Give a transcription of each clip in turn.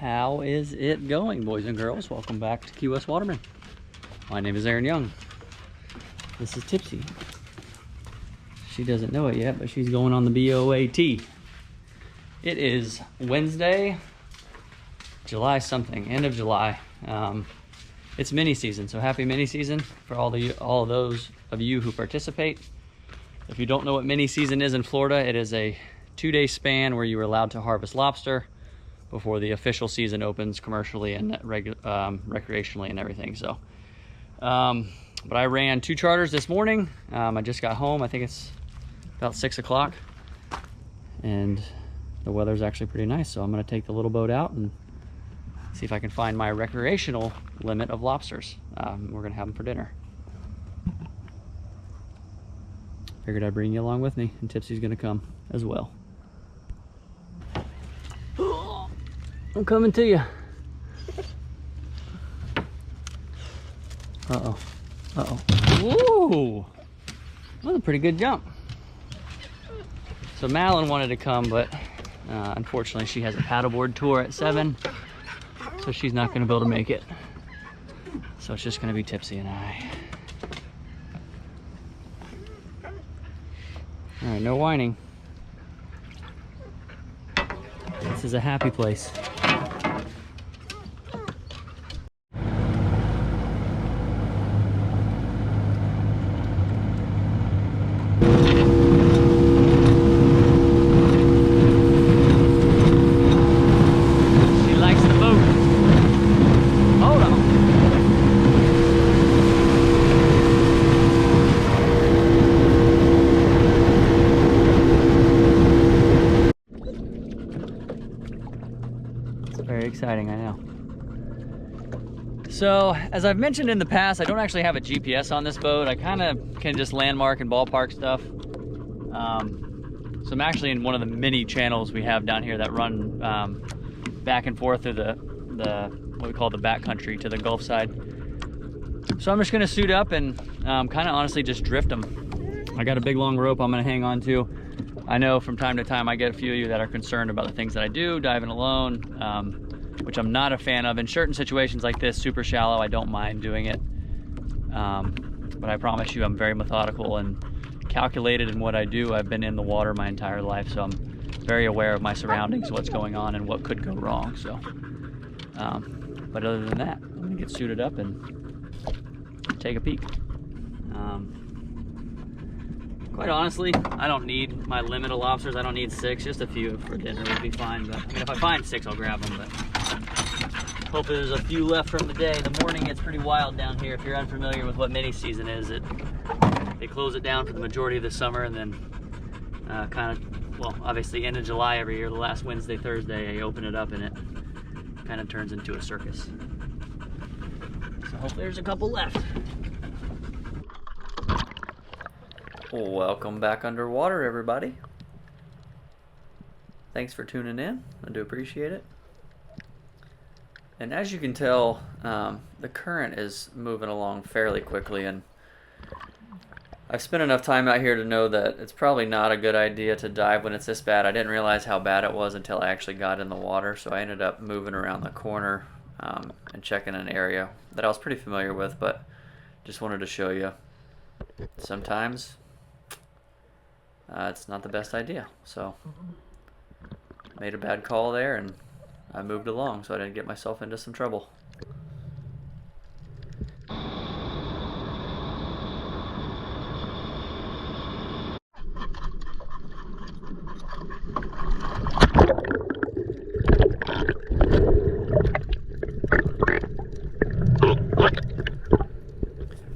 How is it going, boys and girls? Welcome back to Key West Waterman. My name is Aaron Young. This is Tipsy. She doesn't know it yet, but she's going on the BOAT. It is Wednesday, July something, end of July. It's mini season, so happy mini season for all of those of you who participate. If you don't know what mini season is in Florida, it is a 2-day span where you are allowed to harvest lobster before the official season opens commercially and recreationally and everything. So, but I ran 2 charters this morning. I just got home. I think it's about 6 o'clock, and the weather's actually pretty nice. So I'm going to take the little boat out and see if I can find my recreational limit of lobsters. We're going to have them for dinner. Figured I'd bring you along with me, and Tipsy's going to come as well. I'm coming to you. Uh-oh. Uh-oh. Whoa! That was a pretty good jump. So Malin wanted to come, but unfortunately she has a paddleboard tour at 7, so she's not going to be able to make it. So it's just going to be Tipsy and I. All right, no whining. This is a happy place. Exciting, I know. So, as I've mentioned in the past, I don't actually have a GPS on this boat. I kind of can just landmark and ballpark stuff. So I'm actually in one of the mini channels we have down here that run back and forth through the what we call the backcountry to the Gulf side. So I'm just gonna suit up and kind of honestly just drift them. I got a big long rope I'm gonna hang on to. I know from time to time I get a few of you that are concerned about the things that I do, diving alone, which I'm not a fan of. In certain situations like this, super shallow, I don't mind doing it. But I promise you I'm very methodical and calculated in what I do. I've been in the water my entire life, so I'm very aware of my surroundings, what's going on and what could go wrong. So, but other than that, I'm gonna get suited up and take a peek. Quite honestly, I don't need my limit of lobsters. I don't need 6, just a few for dinner would be fine. But I mean, if I find 6, I'll grab them. But hopefully there's a few left from the day. The morning gets pretty wild down here. If you're unfamiliar with what mini season is, they close it down for the majority of the summer, and then well, obviously end of July every year, the last Wednesday, Thursday, I open it up and it kind of turns into a circus. So hopefully there's a couple left. Welcome back underwater, everybody. Thanks for tuning in. I do appreciate it. And as you can tell, the current is moving along fairly quickly, and I've spent enough time out here to know that it's probably not a good idea to dive when it's this bad. I didn't realize how bad it was until I actually got in the water, so I ended up moving around the corner and checking an area that I was pretty familiar with, but just wanted to show you. Sometimes it's not the best idea, so made a bad call there and I moved along so I didn't get myself into some trouble.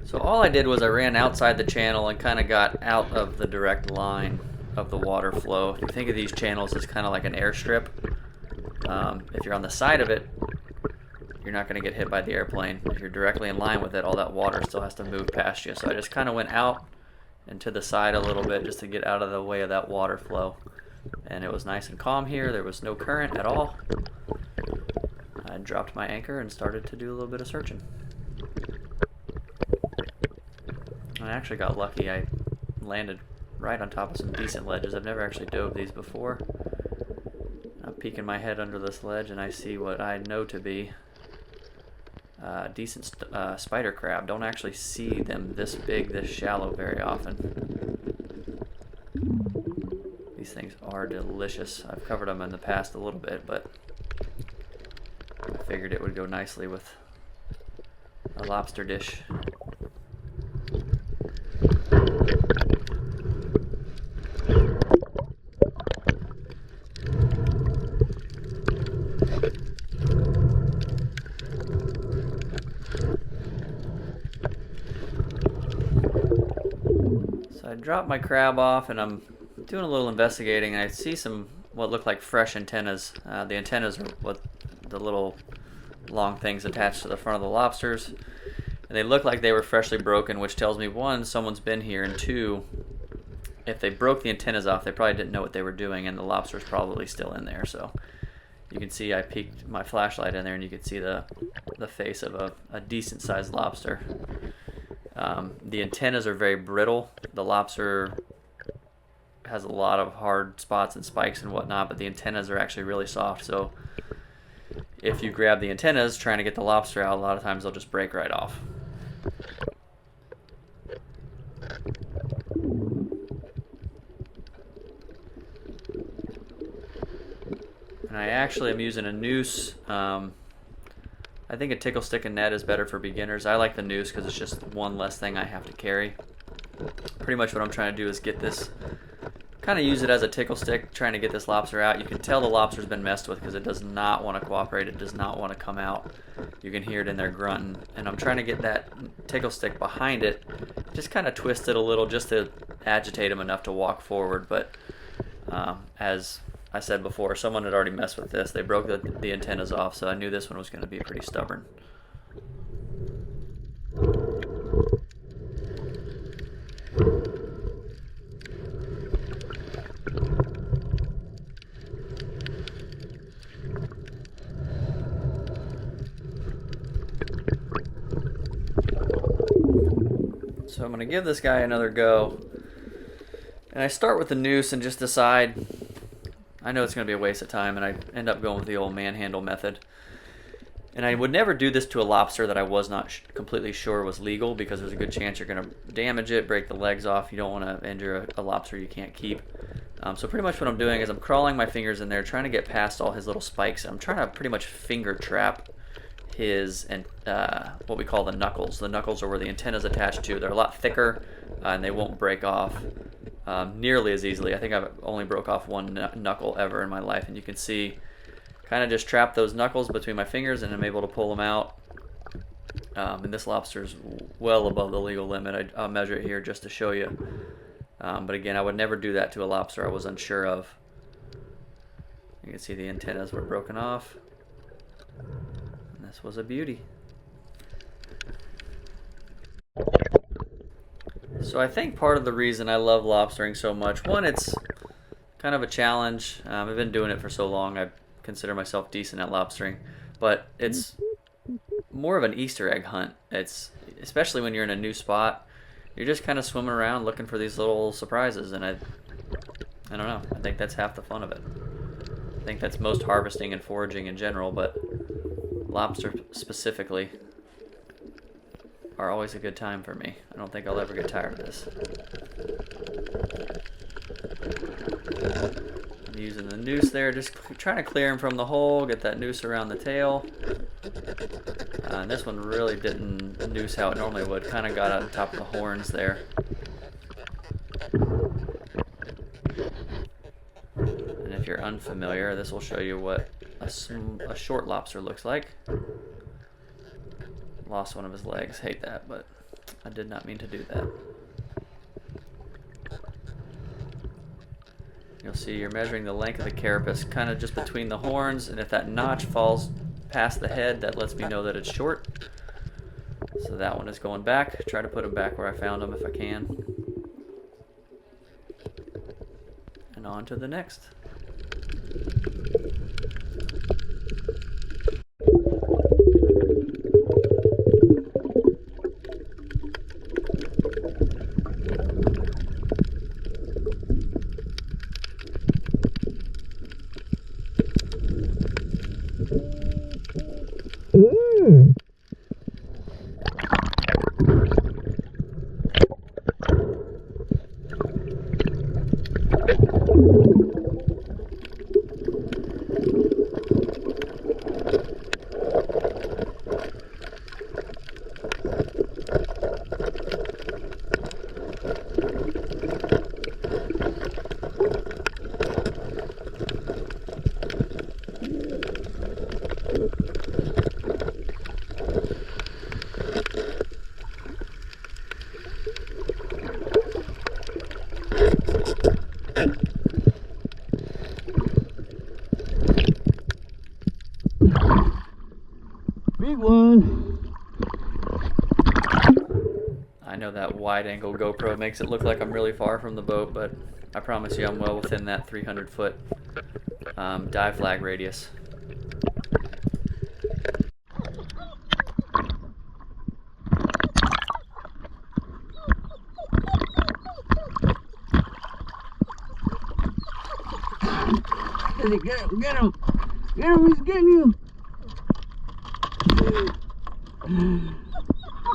So all I did was I ran outside the channel and kind of got out of the direct line of the water flow. If you think of these channels as kind of like an airstrip, if you're on the side of it, you're not going to get hit by the airplane. If you're directly in line with it, all that water still has to move past you. So I just kind of went out and to the side a little bit just to get out of the way of that water flow. And it was nice and calm here. There was no current at all. I dropped my anchor and started to do a little bit of searching. I actually got lucky. I landed right on top of some decent ledges. I've never actually dove these before. peeking my head under this ledge and I see what I know to be decent spider crab. Don't actually see them this big, this shallow very often. These things are delicious. I've covered them in the past a little bit, but I figured it would go nicely with a lobster dish. I dropped my crab off and I'm doing a little investigating and I see some what look like fresh antennas. The antennas are what the little long things attached to the front of the lobsters, and they look like they were freshly broken, which tells me, one, someone's been here, and two, if they broke the antennas off, they probably didn't know what they were doing and the lobster's probably still in there. So you can see I peeked my flashlight in there and you can see the face of a decent sized lobster. The antennas are very brittle. The lobster has a lot of hard spots and spikes and whatnot, but the antennas are actually really soft. So if you grab the antennas trying to get the lobster out, a lot of times they'll just break right off. And I actually am using a noose. I think a tickle stick and net is better for beginners. I like the noose because it's just one less thing I have to carry. Pretty much what I'm trying to do is get this, kind of use it as a tickle stick, trying to get this lobster out. You can tell the lobster's been messed with because it does not want to cooperate. It does not want to come out. You can hear it in there grunting. And I'm trying to get that tickle stick behind it, just kind of twist it a little just to agitate him enough to walk forward. But as I said before, someone had already messed with this. They broke the antennas off, so I knew this one was going to be pretty stubborn. So I'm going to give this guy another go. And I start with the noose and just decide, I know it's going to be a waste of time, and I end up going with the old manhandle method. And I would never do this to a lobster that I was not completely sure was legal, because there's a good chance you're going to damage it, break the legs off. You don't want to injure a lobster you can't keep. So pretty much what I'm doing is I'm crawling my fingers in there, trying to get past all his little spikes. I'm trying to pretty much finger trap his and what we call the knuckles. The knuckles are where the antenna's attached to. They're a lot thicker, and they won't break off nearly as easily. I think I've only broke off one knuckle ever in my life, and you can see kind of just trap those knuckles between my fingers and I'm able to pull them out. And this lobster's well above the legal limit. I'll measure it here just to show you. But again, I would never do that to a lobster I was unsure of. You can see the antennas were broken off. And this was a beauty. So I think part of the reason I love lobstering so much, one, it's kind of a challenge. I've been doing it for so long, I consider myself decent at lobstering, but it's more of an Easter egg hunt. It's especially when you're in a new spot, you're just kind of swimming around looking for these little surprises, and I don't know, I think that's half the fun of it. I think that's most harvesting and foraging in general, but lobster specifically are always a good time for me. I don't think I'll ever get tired of this. I'm using the noose there, just trying to clear him from the hole, get that noose around the tail. And this one really didn't noose how it normally would, kind of got on top of the horns there. And if you're unfamiliar, this will show you what a short lobster looks like. Lost one of his legs. Hate that, but I did not mean to do that. You'll see you're measuring the length of the carapace kind of just between the horns, and if that notch falls past the head, that lets me know that it's short. So that one is going back. Try to put him back where I found him if I can. And on to the next. Big one. I know that wide angle GoPro makes it look like I'm really far from the boat, but I promise you I'm well within that 300-foot dive flag radius. Get him, get him, get him, he's getting you.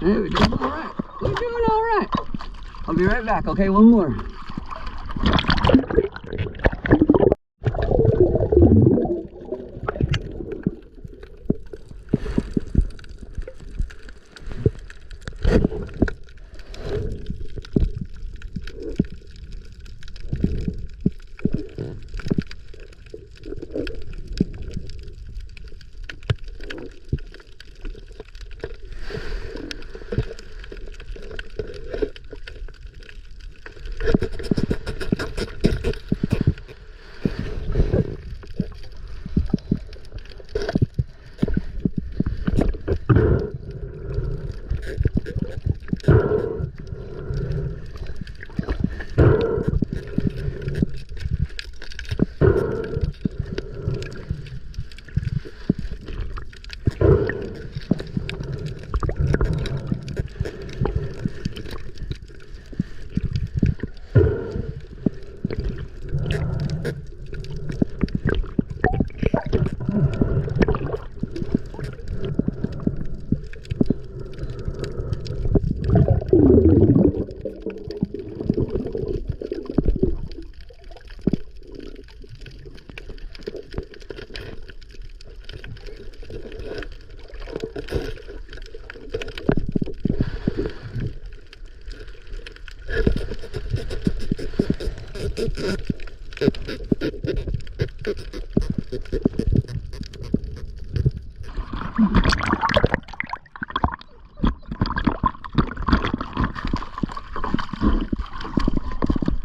Hey, we're doing all right. We're doing all right. I'll be right back, okay? One more.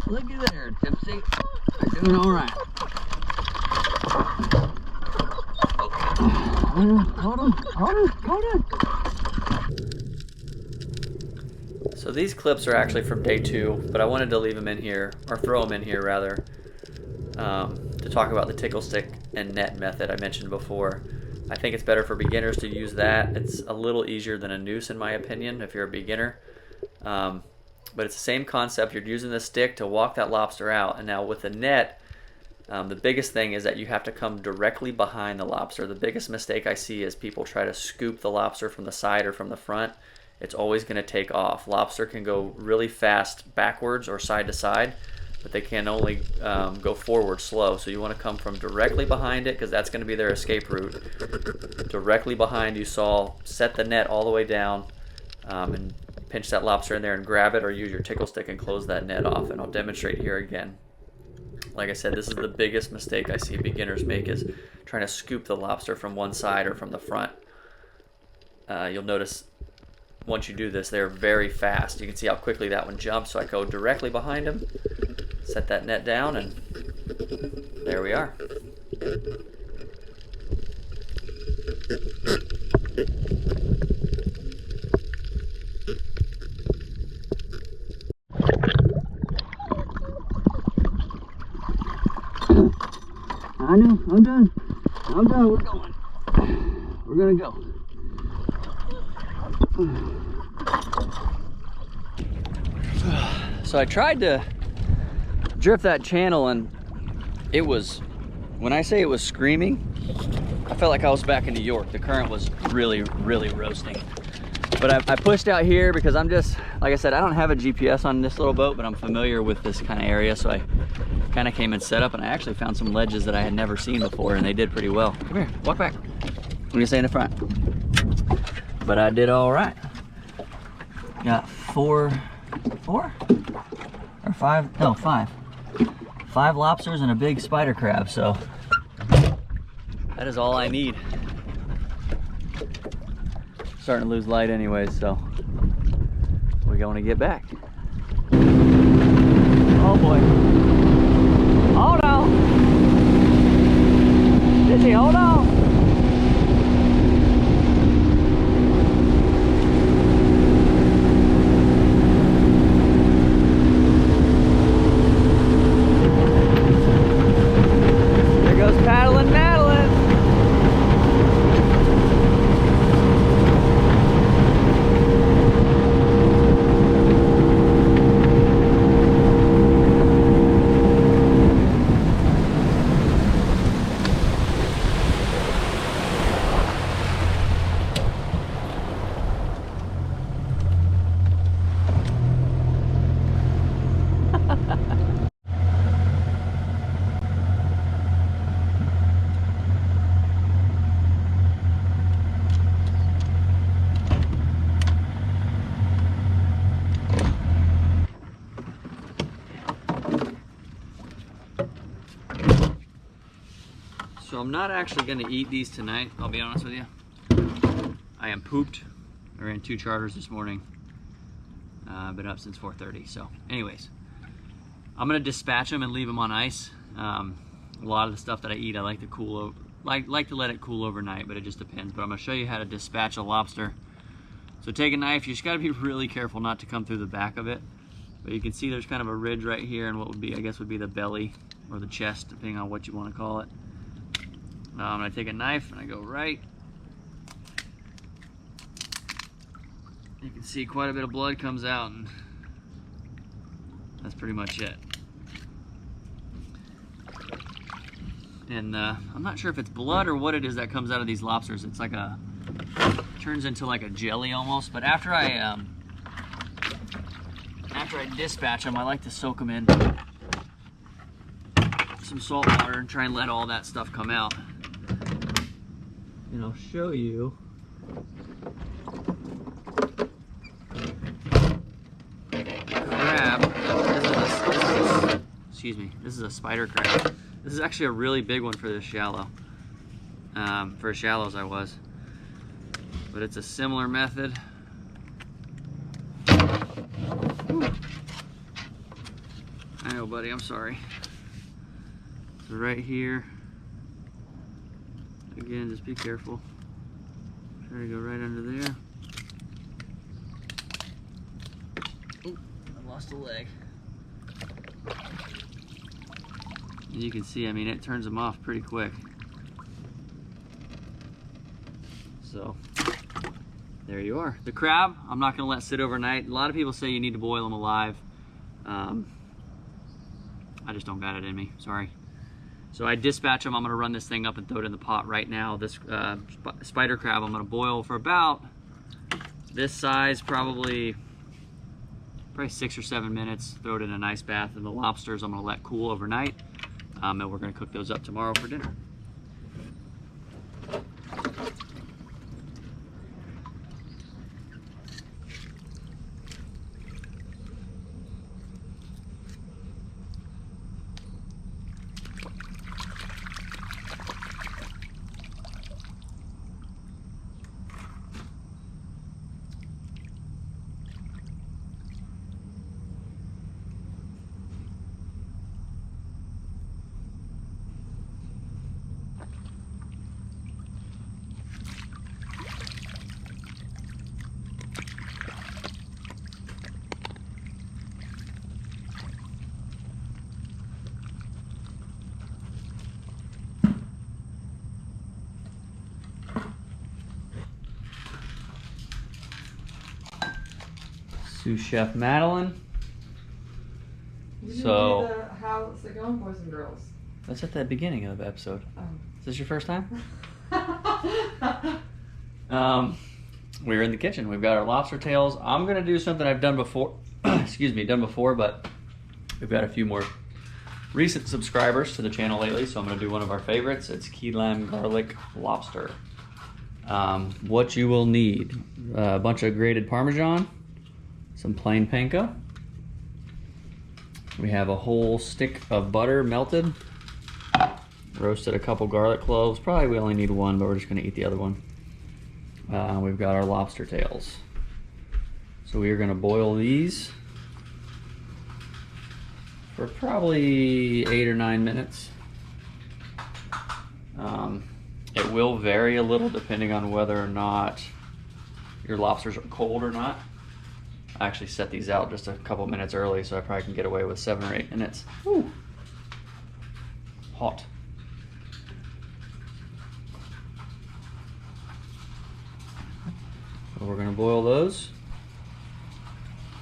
Looky there, Tipsy. We're doing all right. Hold on. So these clips are actually from day 2, but I wanted to leave them in here, or throw them in here rather, to talk about the tickle stick and net method I mentioned before. I think it's better for beginners to use that. It's a little easier than a noose in my opinion if you're a beginner. But it's the same concept. You're using the stick to walk that lobster out, and now with the net, the biggest thing is that you have to come directly behind the lobster. The biggest mistake I see is people try to scoop the lobster from the side or from the front. It's always going to take off. Lobster can go really fast backwards or side to side, but they can only go forward slow. So you want to come from directly behind it because that's going to be their escape route. Directly behind you saw, set the net all the way down and pinch that lobster in there and grab it, or use your tickle stick and close that net off. And I'll demonstrate here again. Like I said, this is the biggest mistake I see beginners make, is trying to scoop the lobster from one side or from the front. You'll notice once you do this, they're very fast. You can see how quickly that one jumps. So I go directly behind him, set that net down, and there we are. I know, I'm done. We're going. We're gonna go. So I tried to drift that channel and it was When I say it was screaming, I felt like I was back in New York. The current was really, really roasting. But I pushed out here because I'm just, like I said, I don't have a GPS on this little boat, but I'm familiar with this kind of area, so I kind of came and set up, and I actually found some ledges that I had never seen before, and they did pretty well. Come here, walk back. What do you say in the front? But I did all right. Got four or five? No, five. 5 lobsters and a big spider crab, so that is all I need. Starting to lose light anyways, so we're going to get back. Oh boy. Hold on. Dizzy, hold on. There goes paddling Madeline. So I'm not actually gonna eat these tonight, I'll be honest with you. I am pooped. I ran 2 charters this morning. I've been up since 4:30, so anyways. I'm gonna dispatch them and leave them on ice. A lot of the stuff that I eat, I like to like to let it cool overnight, but it just depends. But I'm gonna show you how to dispatch a lobster. So take a knife, you just gotta be really careful not to come through the back of it. But you can see there's kind of a ridge right here, and what would be, I guess, would be the belly or the chest, depending on what you wanna call it. I'm gonna take a knife and I go right. You can see quite a bit of blood comes out, and that's pretty much it. And I'm not sure if it's blood or what it is that comes out of these lobsters. It's like turns into like a jelly almost. But after I dispatch them, I like to soak them in some salt water and try and let all that stuff come out. And I'll show you. Crab. Excuse me. This is a spider crab. This is actually a really big one for this shallow. For as shallow as I was. But it's a similar method. Ooh. I know, buddy. I'm sorry. So right here. Again, just be careful. Try to go right under there. Oh, I lost a leg. And you can see, I mean, it turns them off pretty quick. So, there you are. The crab, I'm not gonna let sit overnight. A lot of people say you need to boil them alive. I just don't got it in me, sorry. So I dispatch them. I'm gonna run this thing up and throw it in the pot right now. This spider crab I'm gonna boil for about this size, probably 6 or 7 minutes. Throw it in an ice bath, and the lobsters I'm gonna let cool overnight. And we're gonna cook those up tomorrow for dinner. Sous Chef Madeline. Did you do how's it going, boys and girls? That's at the beginning of the episode. Oh. Is this your first time? We're in the kitchen. We've got our lobster tails. I'm gonna do something I've done before. Excuse me, done before, but we've got a few more recent subscribers to the channel lately, so I'm gonna do one of our favorites. It's key lime garlic lobster. What you will need: a bunch of grated Parmesan, some plain panko. We have a whole stick of butter melted. Roasted a couple garlic cloves. Probably we only need one, but we're just gonna eat the other one. We've got our lobster tails. So we are gonna boil these for probably 8 or 9 minutes. It will vary a little depending on whether or not your lobsters are cold or not. I actually set these out just a couple minutes early, so I probably can get away with 7 or 8 minutes. Woo. Hot. So we're gonna boil those.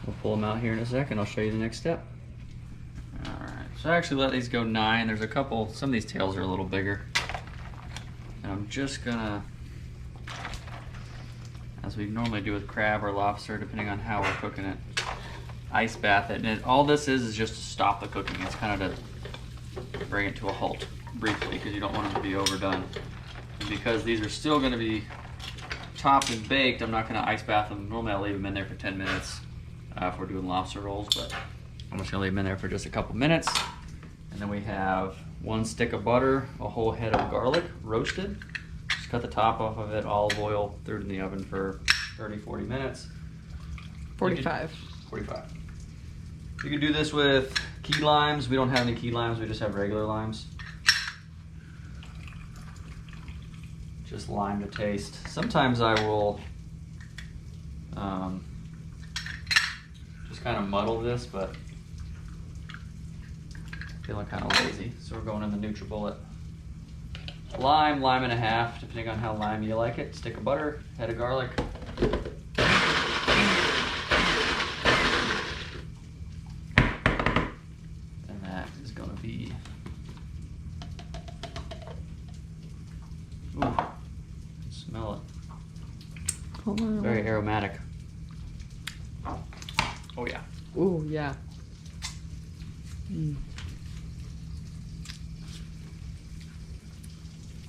We'll pull them out here in a second. I'll show you the next step. All right, so I actually let these go 9. There's a couple, some of these tails are a little bigger. And I'm just gonna, as we normally do with crab or lobster, depending on how we're cooking it, ice bath it. And all this is just to stop the cooking. It's kind of to bring it to a halt briefly because you don't want them to be overdone. And because these are still gonna be topped and baked, I'm not gonna ice bath them. Normally I'll leave them in there for 10 minutes if we're doing lobster rolls, but I'm just gonna leave them in there for just a couple minutes. And then we have 1 stick of butter, a whole head of garlic roasted. Just cut the top off of it, olive oil, threw it in the oven for 30, 40 minutes. 45. 45. You can do this with key limes. We don't have any key limes, we just have regular limes. Just lime to taste. Sometimes I will just kind of muddle this, but feeling kind of lazy. So we're going in the NutriBullet. Lime, lime and a half, depending on how limey you like it. Stick of butter, head of garlic. And that is gonna be, ooh, smell it. Oh, wow. Very aromatic. Oh yeah. Ooh, yeah. Mm.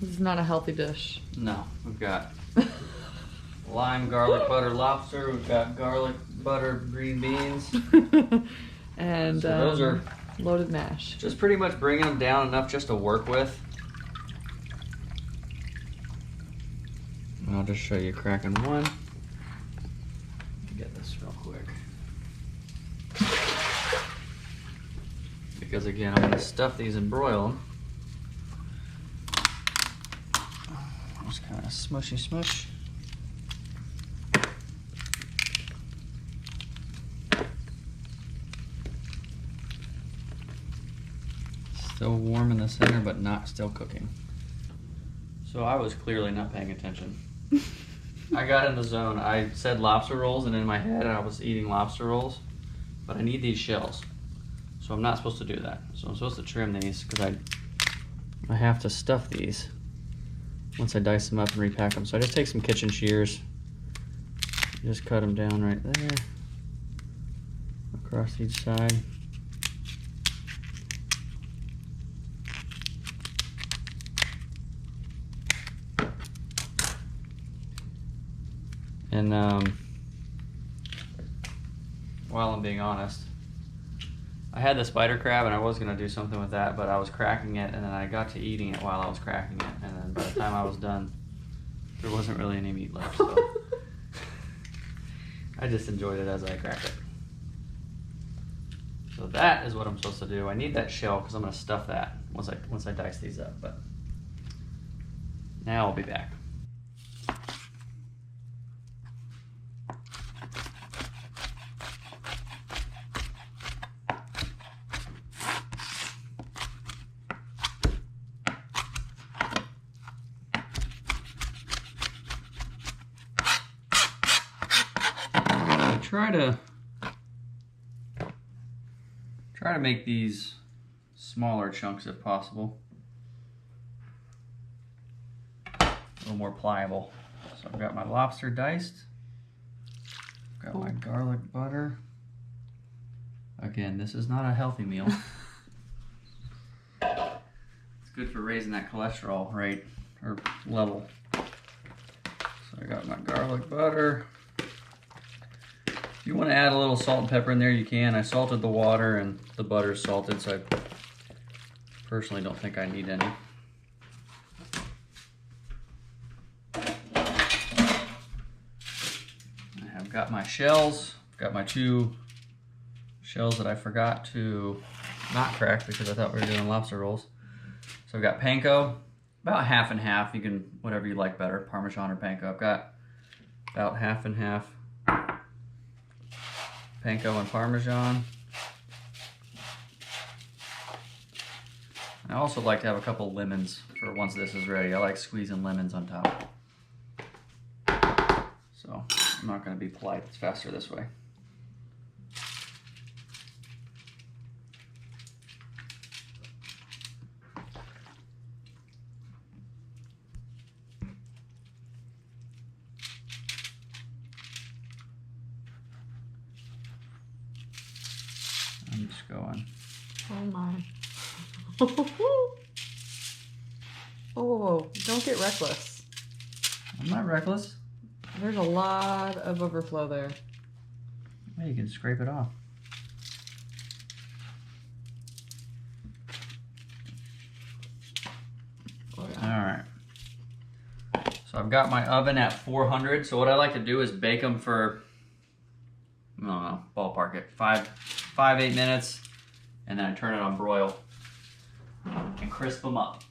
This is not a healthy dish. No, we've got lime, garlic, butter, lobster. We've got garlic, butter, green beans. And So those are loaded mash. just pretty much bringing them down enough just to work with. And I'll just show you cracking one. Let me get this real quick. Because again, I'm gonna stuff these and broil them. Just kind of smushy smush. Still warm in the center, but not still cooking. So I was clearly not paying attention. I got in the zone. I said lobster rolls, and in my head I was eating lobster rolls, but I need these shells. So I'm not supposed to do that. So I'm supposed to trim these because I have to stuff these once I dice them up and repack them. So I just take some kitchen shears, just cut them down right there, across each side. And while I'm being honest, I had the spider crab and I was gonna do something with that, but I was cracking it and then I got to eating it while I was cracking it, and then by the time I was done, there wasn't really any meat left, so I just enjoyed it as I cracked it. So that is what I'm supposed to do. I need that shell because I'm gonna stuff that once I dice these up, but now I'll be back. Try to make these smaller chunks if possible. A little more pliable. So I've got my lobster diced. Got my garlic butter. Again, this is not a healthy meal. It's good for raising that cholesterol rate or level. So I got my garlic butter. If you want to add a little salt and pepper in there, you can. I salted the water and the butter's salted, so I personally don't think I need any. I have got my shells. Got my 2 shells that I forgot to not crack because I thought we were doing lobster rolls. So I've got panko, about half and half. You can, whatever you like better, Parmesan or panko. I've got about half and half panko and Parmesan. I also like to have a couple lemons for once this is ready. I like squeezing lemons on top. So I'm not going to be polite. It's faster this way. I'm just going. Oh my. Oh, don't get reckless. I'm not reckless. There's a lot of overflow there. Well, you can scrape it off. Oh, yeah. All right. So I've got my oven at 400. So what I like to do is bake them for, I don't know, ballpark it, 8 minutes, and then I turn it on broil and crisp them up.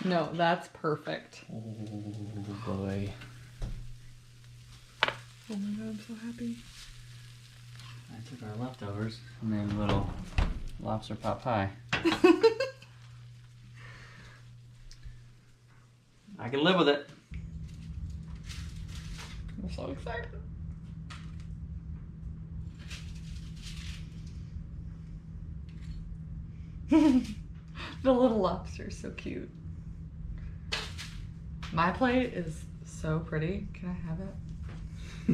No, that's perfect. Oh boy. Oh my god, I'm so happy. I took our leftovers and made a little lobster pot pie. I can live with it. I'm so excited. The little lobster is so cute. My plate is so pretty. Can I have it? Oh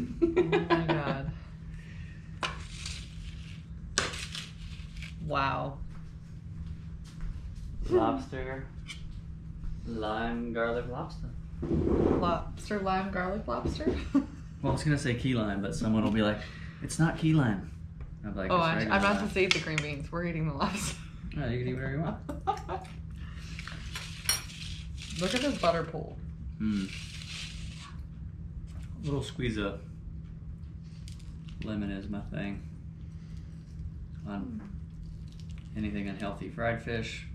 my god. Wow. Lobster, lime, garlic lobster. Lobster, lime, garlic lobster? Well, I was gonna say key lime, but someone will be like, "It's not key lime." I'm like, Oh, "It's I'm regular not lime." supposed to eat the green beans. We're eating the lobster. No, you can eat whatever you want. Look at this butter pool. Mm. A little squeeze of lemon is my thing. On anything unhealthy, fried fish,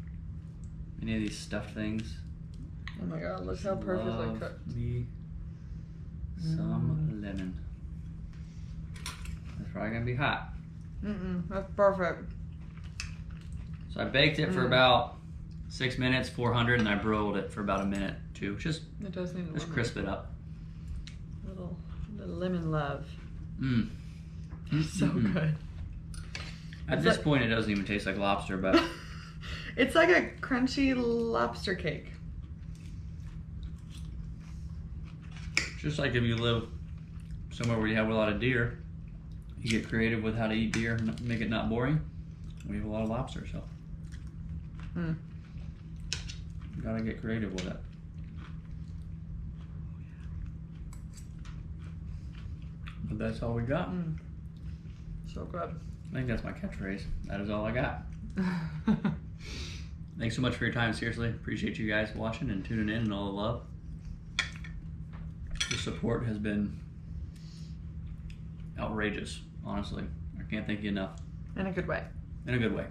any of these stuffed things. Oh my god, look how perfectly Love cooked. me some lemon. That's probably gonna be hot. That's perfect. So I baked it for about 6 minutes, 400, and I broiled it for about a minute too. Just It does need a lemon. crisp it up. Little lemon love. Mm. So good. At It's this like- point, it doesn't even taste like lobster, but It's like a crunchy lobster cake. just like if you live somewhere where you have a lot of deer, you get creative with how to eat deer and make it not boring. We have a lot of lobster, so you gotta get creative with it. But that's all we got. So good. I think that's my catchphrase. That is all I got. Thanks so much for your time. Seriously, appreciate you guys watching and tuning in and all the love. The support has been outrageous, honestly. I can't thank you enough. In a good way. In a good way.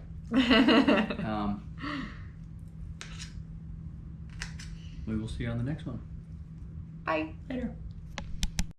We will see you on the next one. Bye. Later.